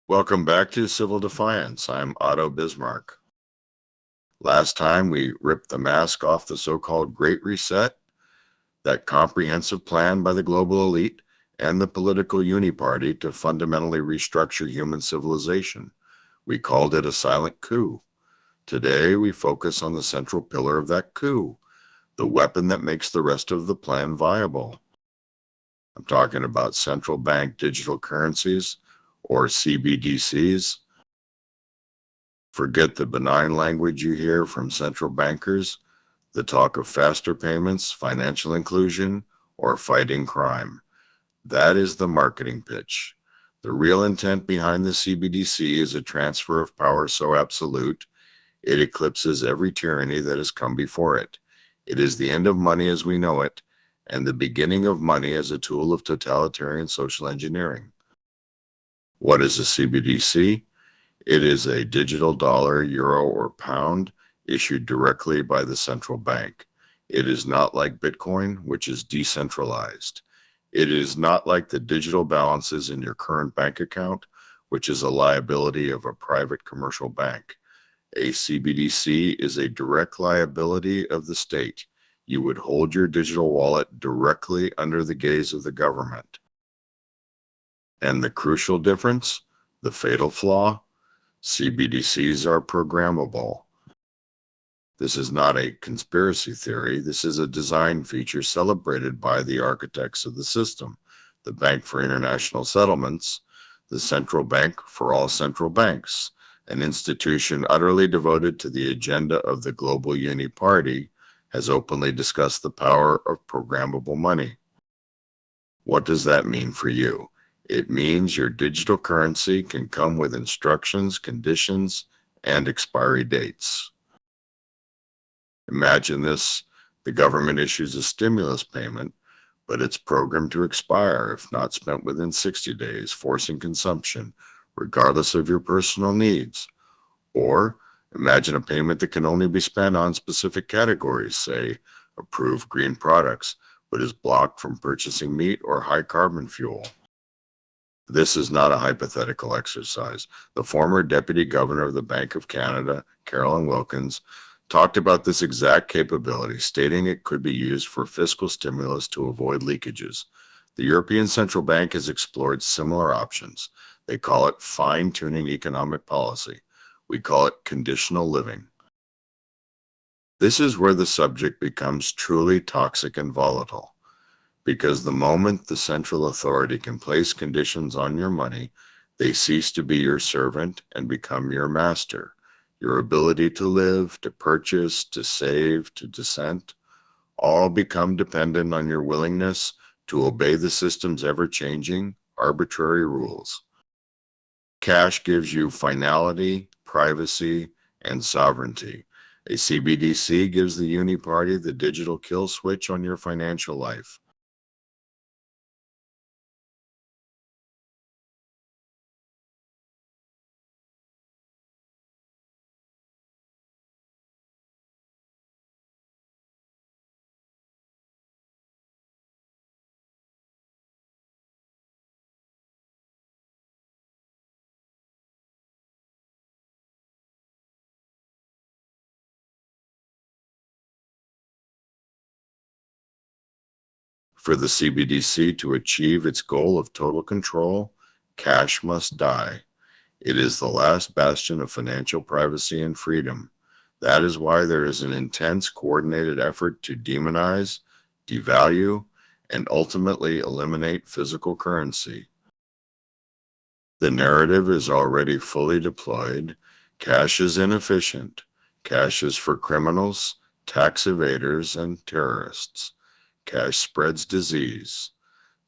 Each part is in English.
Welcome back to Civil Defiance. I'm Otto Bismarck. Last time we ripped the mask off the so-called Great Reset, that comprehensive plan by the global elite and the political Uni-Party to fundamentally restructure human civilization. We called it a silent coup. Today we focus on the central pillar of that coup, the weapon that makes the rest of the plan viable. I'm talking about Central Bank Digital Currencies, or CBDCs. Forget the benign language you hear from central bankers, the talk of faster payments, financial inclusion, or fighting crime. That is the marketing pitch. The real intent behind the CBDC is a transfer of power so absolute, it eclipses every tyranny that has come before it. It is the end of money as we know it, and the beginning of money as a tool of totalitarian social engineering. What is a CBDC? It is a digital dollar, euro, or pound issued directly by the central bank. It is not like Bitcoin, which is decentralized. It is not like the digital balances in your current bank account, which is a liability of a private commercial bank. A CBDC is a direct liability of the state. You would hold your digital wallet directly under the gaze of the government. And the crucial difference, the fatal flaw, CBDCs are programmable. This is not a conspiracy theory. This is a design feature celebrated by the architects of the system, the Bank for International Settlements, the central bank for all central banks, an institution utterly devoted to the agenda of the global Uni-Party, has openly discussed the power of programmable money. What does that mean for you? It means your digital currency can come with instructions, conditions, and expiry dates. Imagine this: the government issues a stimulus payment, but it's programmed to expire if not spent within 60 days, forcing consumption, regardless of your personal needs. Or imagine a payment that can only be spent on specific categories, say approved green products, but is blocked from purchasing meat or high carbon fuel. This is not a hypothetical exercise. The former Deputy Governor of the Bank of Canada, Carolyn Wilkins, talked about this exact capability, stating it could be used for fiscal stimulus to avoid leakages. The European Central Bank has explored similar options. They call it fine-tuning economic policy. We call it conditional living. This is where the subject becomes truly toxic and volatile, because the moment the central authority can place conditions on your money, they cease to be your servant and become your master. Your ability to live, to purchase, to save, to dissent, all become dependent on your willingness to obey the system's ever-changing, arbitrary rules. Cash gives you finality, privacy, and sovereignty. A CBDC gives the Uni-Party the digital kill switch on your financial life. For the CBDC to achieve its goal of total control, cash must die. It is the last bastion of financial privacy and freedom. That is why there is an intense, coordinated effort to demonize, devalue, and ultimately eliminate physical currency. The narrative is already fully deployed. Cash is inefficient. Cash is for criminals, tax evaders, and terrorists. Cash spreads disease.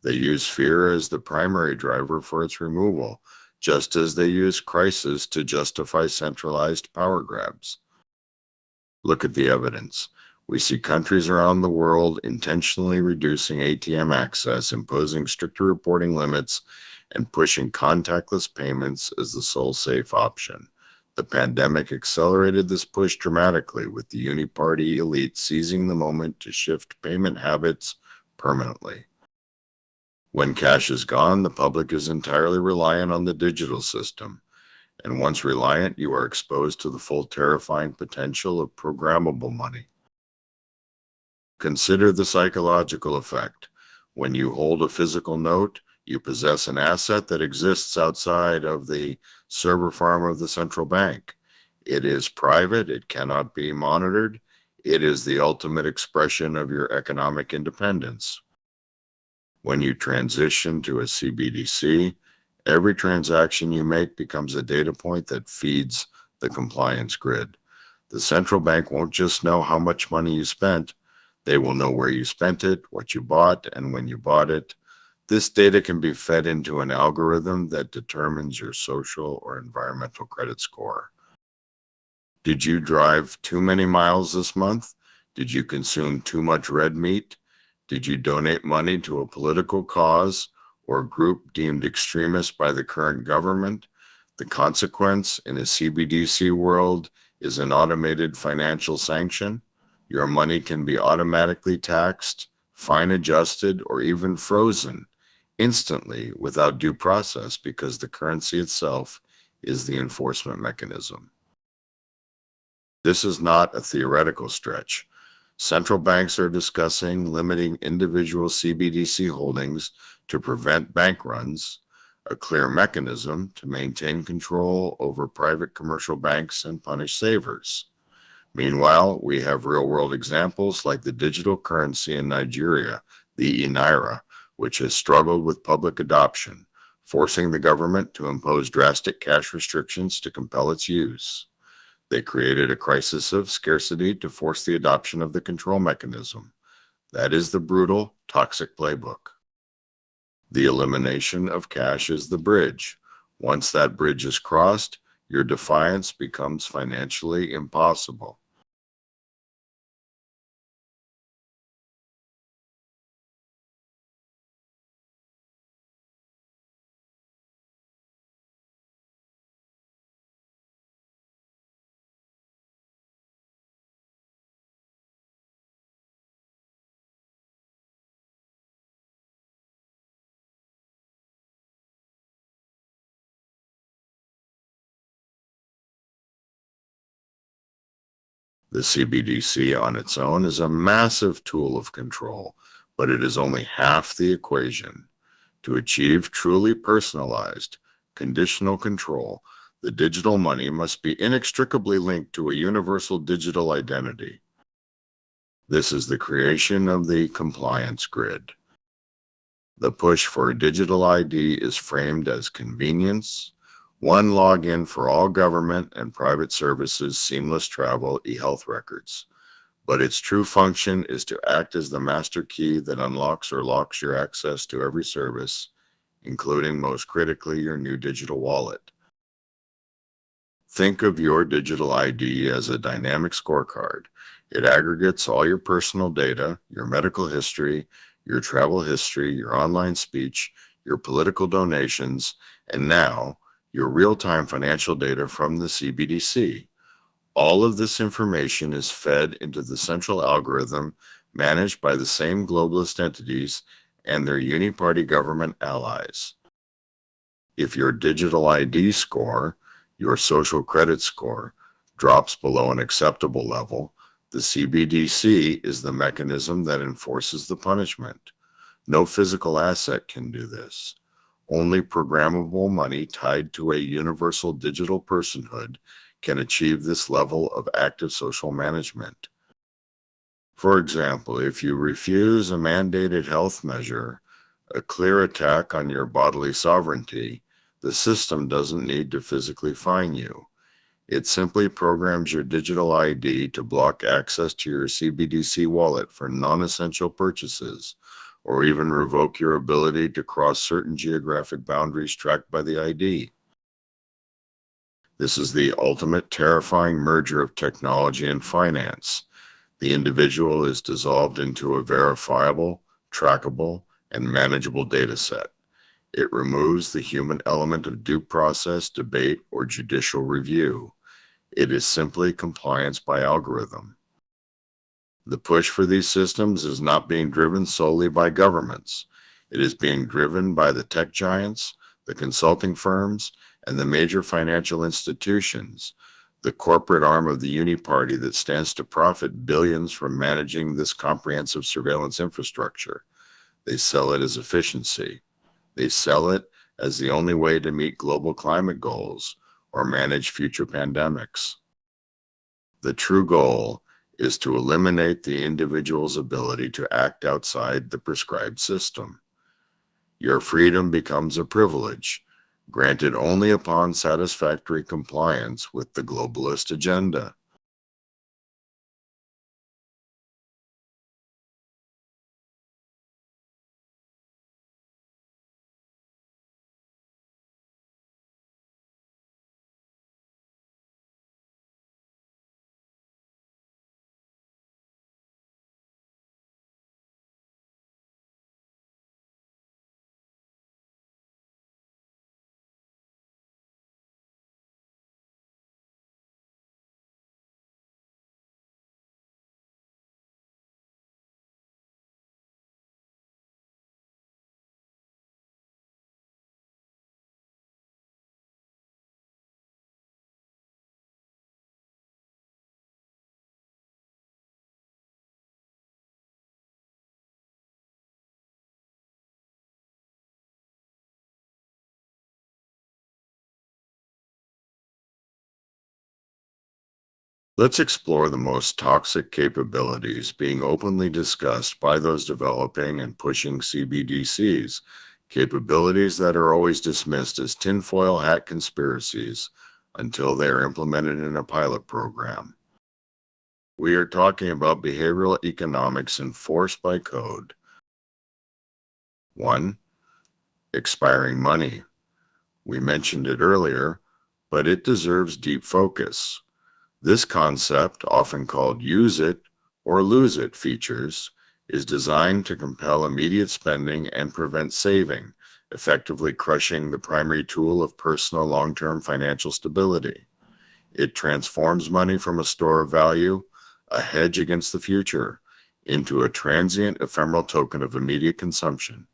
They use fear as the primary driver for its removal, just as they use crisis to justify centralized power grabs. Look at the evidence. We see countries around the world intentionally reducing ATM access, imposing stricter reporting limits, and pushing contactless payments as the sole safe option. The pandemic accelerated this push dramatically, with the Uni-Party elite seizing the moment to shift payment habits permanently. When cash is gone, the public is entirely reliant on the digital system. And once reliant, you are exposed to the full terrifying potential of programmable money. Consider the psychological effect. When you hold a physical note, you possess an asset that exists outside of the server farm of the central bank. It is private, it cannot be monitored. It is the ultimate expression of your economic independence. When you transition to a CBDC, every transaction you make becomes a data point that feeds the compliance grid. The central bank won't just know how much money you spent, they will know where you spent it, what you bought, and when you bought it. This data can be fed into an algorithm that determines your social or environmental credit score. Did you drive too many miles this month? Did you consume too much red meat? Did you donate money to a political cause or group deemed extremist by the current government? The consequence in a CBDC world is an automated financial sanction. Your money can be automatically taxed, fine adjusted, or even frozen instantly without due process because the currency itself is the enforcement mechanism. This is not a theoretical stretch. Central banks are discussing limiting individual CBDC holdings to prevent bank runs, a clear mechanism to maintain control over private commercial banks and punish savers. Meanwhile, we have real-world examples like the digital currency in Nigeria, the Naira, which has struggled with public adoption, forcing the government to impose drastic cash restrictions to compel its use. They created a crisis of scarcity to force the adoption of the control mechanism. That is the brutal, toxic playbook. The elimination of cash is the bridge. Once that bridge is crossed, your defiance becomes financially impossible. The CBDC on its own is a massive tool of control, but it is only half the equation. To achieve truly personalized, conditional control, the digital money must be inextricably linked to a universal digital identity. This is the creation of the compliance grid. The push for a digital ID is framed as convenience, one login for all government and private services, seamless travel, e-health records. But its true function is to act as the master key that unlocks or locks your access to every service, including most critically your new digital wallet. Think of your digital ID as a dynamic scorecard. It aggregates all your personal data, your medical history, your travel history, your online speech, your political donations, and now your real-time financial data from the CBDC. All of this information is fed into the central algorithm managed by the same globalist entities and their Uni-Party government allies. If your digital ID score, your social credit score, drops below an acceptable level, the CBDC is the mechanism that enforces the punishment. No physical asset can do this. Only programmable money tied to a universal digital personhood can achieve this level of active social management. For example, if you refuse a mandated health measure, a clear attack on your bodily sovereignty, the system doesn't need to physically fine you. It simply programs your digital ID to block access to your CBDC wallet for non-essential purchases, or even revoke your ability to cross certain geographic boundaries tracked by the ID. This is the ultimate terrifying merger of technology and finance. The individual is dissolved into a verifiable, trackable, and manageable data set. It removes the human element of due process, debate, or judicial review. It is simply compliance by algorithm. The push for these systems is not being driven solely by governments. It is being driven by the tech giants, the consulting firms, and the major financial institutions, the corporate arm of the Uni-Party that stands to profit billions from managing this comprehensive surveillance infrastructure. They sell it as efficiency. They sell it as the only way to meet global climate goals or manage future pandemics. The true goal is to eliminate the individual's ability to act outside the prescribed system. Your freedom becomes a privilege, granted only upon satisfactory compliance with the globalist agenda. Let's explore the most toxic capabilities being openly discussed by those developing and pushing CBDCs, capabilities that are always dismissed as tinfoil hat conspiracies until they are implemented in a pilot program. We are talking about behavioral economics enforced by code. 1. Expiring money. We mentioned it earlier, but it deserves deep focus. This concept, often called use it or lose it features, is designed to compel immediate spending and prevent saving, effectively crushing the primary tool of personal long-term financial stability. It transforms money from a store of value, a hedge against the future, into a transient ephemeral token of immediate consumption.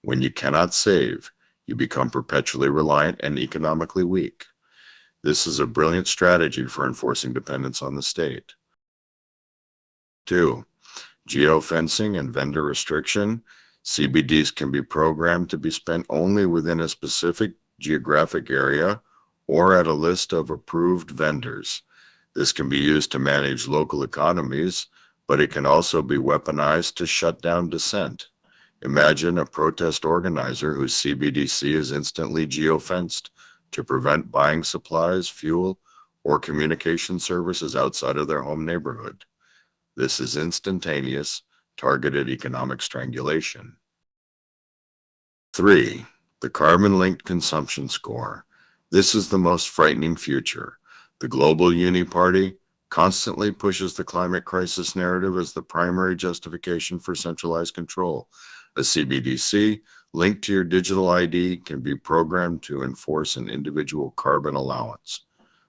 When you cannot save, you become perpetually reliant and economically weak. This is a brilliant strategy for enforcing dependence on the state. 2. Geofencing and vendor restriction. CBDs can be programmed to be spent only within a specific geographic area or at a list of approved vendors. This can be used to manage local economies, but it can also be weaponized to shut down dissent. Imagine a protest organizer whose CBDC is instantly geofenced to prevent buying supplies, fuel, or communication services outside of their home neighborhood. This is instantaneous, targeted economic strangulation. 3. The carbon-linked consumption score. This is the most frightening future. The global Uni-Party constantly pushes the climate crisis narrative as the primary justification for centralized control. A CBDC linked to your digital ID can be programmed to enforce an individual carbon allowance.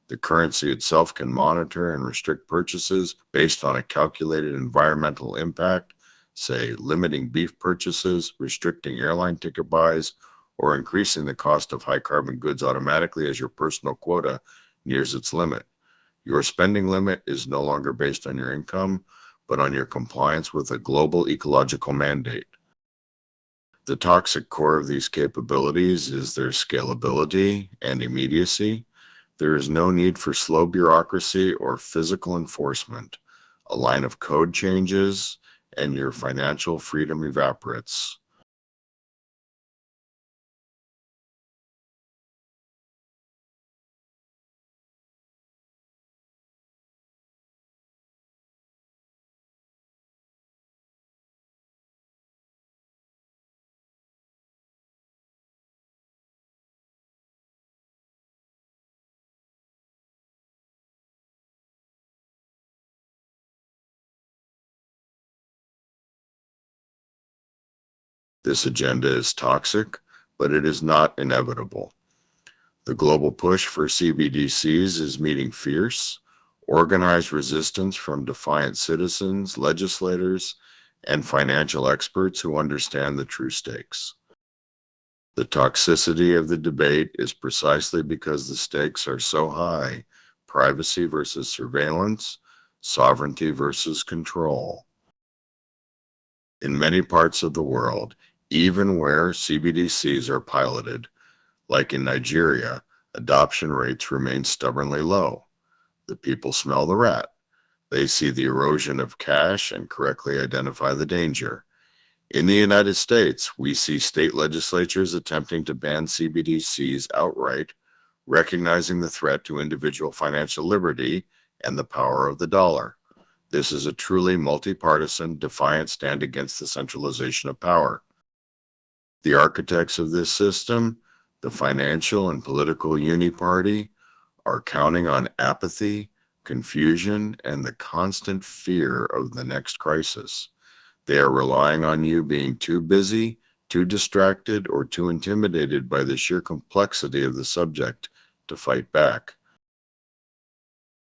The currency itself can monitor and restrict purchases based on a calculated environmental impact, say limiting beef purchases, restricting airline ticket buys, or increasing the cost of high carbon goods automatically as your personal quota nears its limit. Your spending limit is no longer based on your income, but on your compliance with a global ecological mandate. The toxic core of these capabilities is their scalability and immediacy. There is no need for slow bureaucracy or physical enforcement. A line of code changes and your financial freedom evaporates. This agenda is toxic, but it is not inevitable. The global push for CBDCs is meeting fierce, organized resistance from defiant citizens, legislators, and financial experts who understand the true stakes. The toxicity of the debate is precisely because the stakes are so high: privacy versus surveillance, sovereignty versus control. In many parts of the world, even where CBDCs are piloted, like in Nigeria, adoption rates remain stubbornly low. The people smell the rat. They see the erosion of cash and correctly identify the danger. In the United States, we see state legislatures attempting to ban CBDCs outright, recognizing the threat to individual financial liberty and the power of the dollar. This is a truly multi-partisan, defiant stand against the centralization of power. The architects of this system, the financial and political Uni-Party, are counting on apathy, confusion, and the constant fear of the next crisis. They are relying on you being too busy, too distracted, or too intimidated by the sheer complexity of the subject to fight back.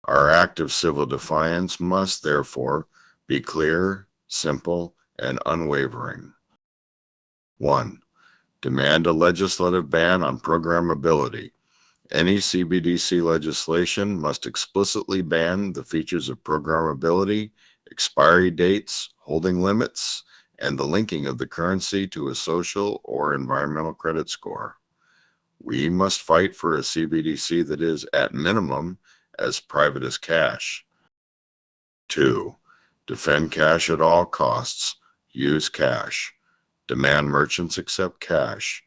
Our act of civil defiance must, therefore, be clear, simple, and unwavering. 1. Demand a legislative ban on programmability. Any CBDC legislation must explicitly ban the features of programmability, expiry dates, holding limits, and the linking of the currency to a social or environmental credit score. We must fight for a CBDC that is, at minimum, as private as cash. 2. Defend cash at all costs. Use cash. Demand merchants accept cash.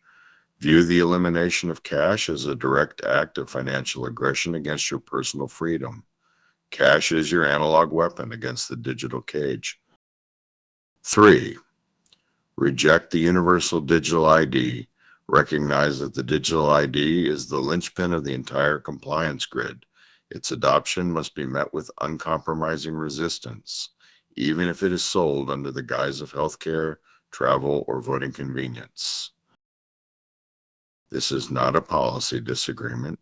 View the elimination of cash as a direct act of financial aggression against your personal freedom. Cash is your analog weapon against the digital cage. 3. Reject the universal digital ID. Recognize that the digital ID is the linchpin of the entire compliance grid. Its adoption must be met with uncompromising resistance, even if it is sold under the guise of healthcare, travel, or voting convenience. This is not a policy disagreement.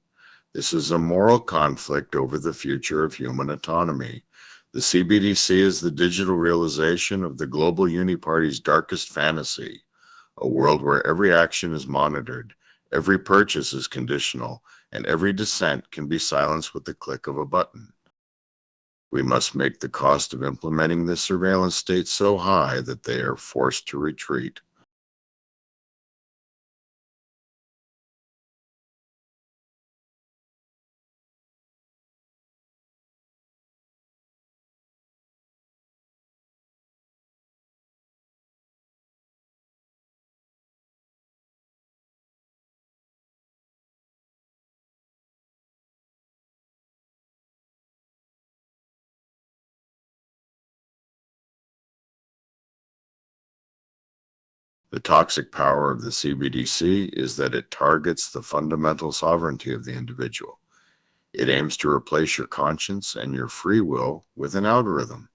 This is a moral conflict over the future of human autonomy. The CBDC is the digital realization of the global Uni-Party's darkest fantasy, a world where every action is monitored, every purchase is conditional, and every dissent can be silenced with the click of a button. We must make the cost of implementing this surveillance state so high that they are forced to retreat. The toxic power of the CBDC is that it targets the fundamental sovereignty of the individual. It aims to replace your conscience and your free will with an algorithm.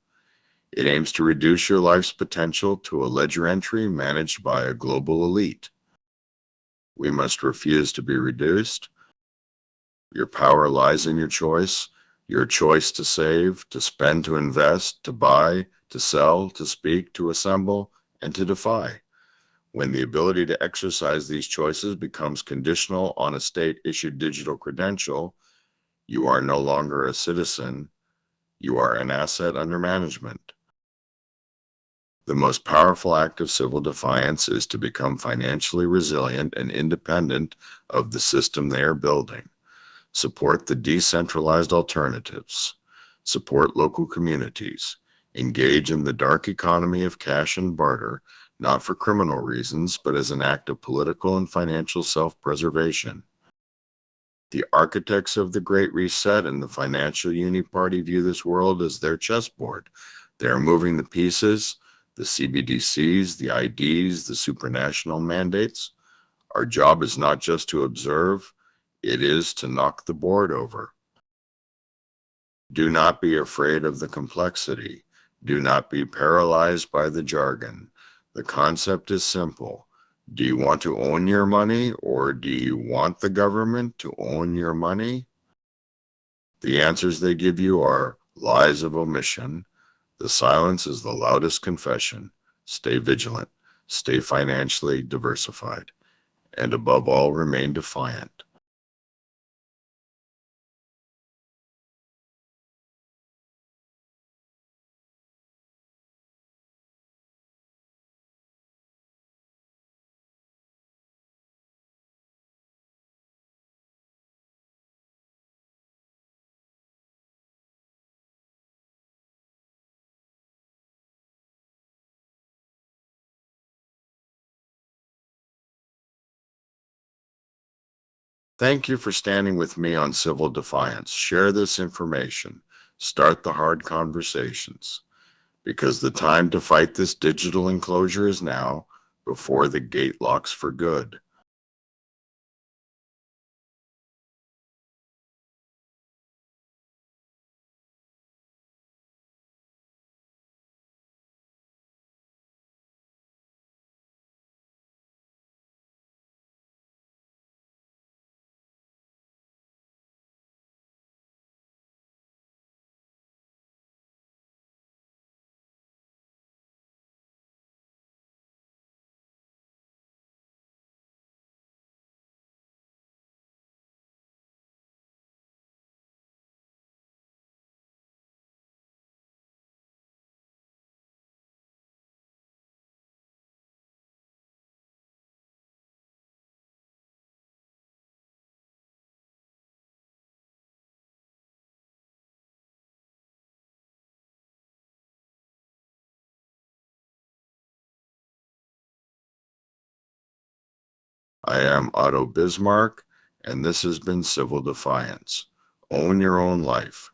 It aims to reduce your life's potential to a ledger entry managed by a global elite. We must refuse to be reduced. Your power lies in your choice to save, to spend, to invest, to buy, to sell, to speak, to assemble, and to defy. When the ability to exercise these choices becomes conditional on a state-issued digital credential, you are no longer a citizen, you are an asset under management. The most powerful act of civil defiance is to become financially resilient and independent of the system they are building. Support the decentralized alternatives. Support local communities. Engage in the dark economy of cash and barter, not for criminal reasons, but as an act of political and financial self-preservation. The architects of the Great Reset and the financial Uni-Party view this world as their chessboard. They are moving the pieces, the CBDCs, the IDs, the supranational mandates. Our job is not just to observe, it is to knock the board over. Do not be afraid of the complexity. Do not be paralyzed by the jargon. The concept is simple. Do you want to own your money, or do you want the government to own your money? The answers they give you are lies of omission. The silence is the loudest confession. Stay vigilant, stay financially diversified, and above all, remain defiant. Thank you for standing with me on civil defiance. Share this information. Start the hard conversations because the time to fight this digital enclosure is now before the gate locks for good. I am Otto Bismarck, and this has been Civil Defiance. Own your own life.